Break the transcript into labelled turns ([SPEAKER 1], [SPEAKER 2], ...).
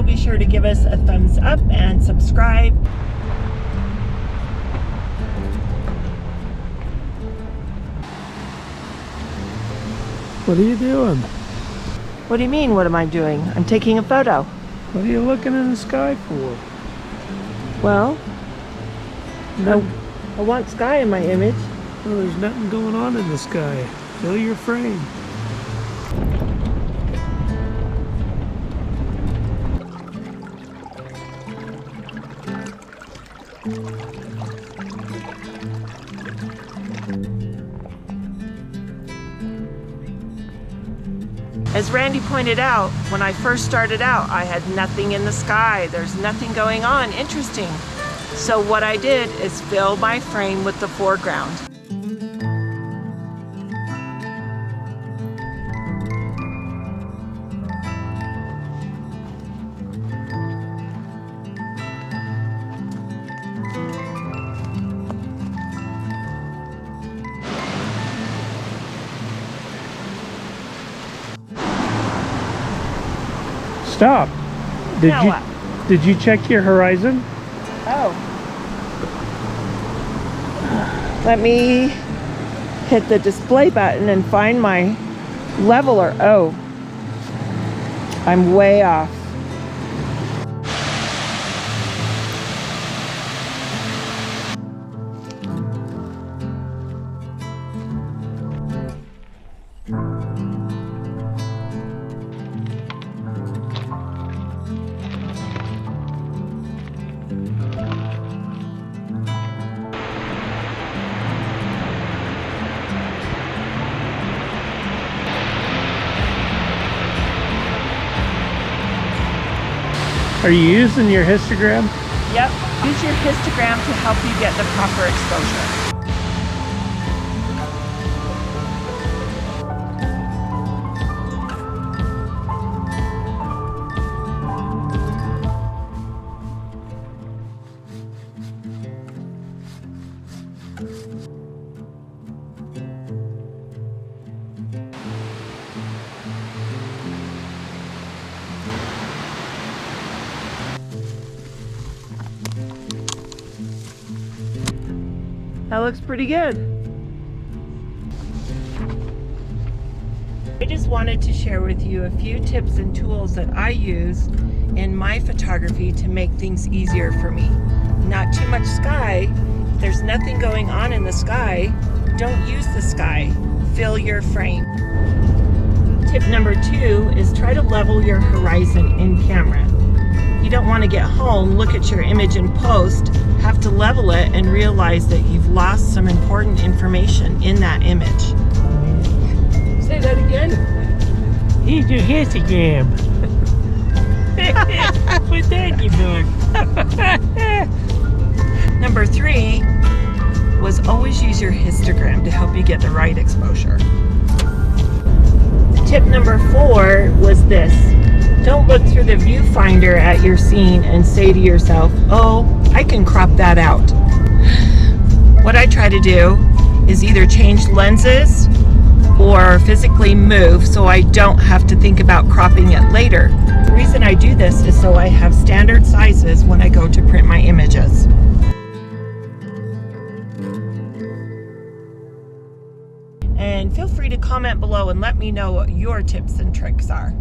[SPEAKER 1] be sure to give us a thumbs up and subscribe.
[SPEAKER 2] What are you doing?
[SPEAKER 1] What do you mean, what am I doing? I'm taking a photo.
[SPEAKER 2] What are you looking in the sky for?
[SPEAKER 1] Well, I want sky in my image.
[SPEAKER 2] Well, there's nothing going on in the sky. Fill your frame.
[SPEAKER 1] As Randy pointed out, when I first started out, I had nothing in the sky. There's nothing going on interesting. So what I did is fill my frame with the foreground.
[SPEAKER 2] Stop. Did you check your horizon?
[SPEAKER 1] Oh. Let me hit the display button and find my leveler. Oh, I'm way off.
[SPEAKER 2] Are you using your histogram?
[SPEAKER 1] Yep. Use your histogram to help you get the proper exposure. That looks pretty good. I just wanted to share with you a few tips and tools that I use in my photography to make things easier for me. Not too much sky. If there's nothing going on in the sky, don't use the sky. Fill your frame. Tip number 2 is try to level your horizon in camera. You don't want to get home, look at your image in post, have to level it and realize that you've lost some important information in that image.
[SPEAKER 2] Say that again. Here's your histogram. What's that you doing?
[SPEAKER 1] Number 3 was always use your histogram to help you get the right exposure. Tip number 4 was this. Don't look through the viewfinder at your scene and say to yourself, oh, I can crop that out. What I try to do is either change lenses or physically move so I don't have to think about cropping it later. The reason I do this is so I have standard sizes when I go to print my images. And feel free to comment below and let me know what your tips and tricks are.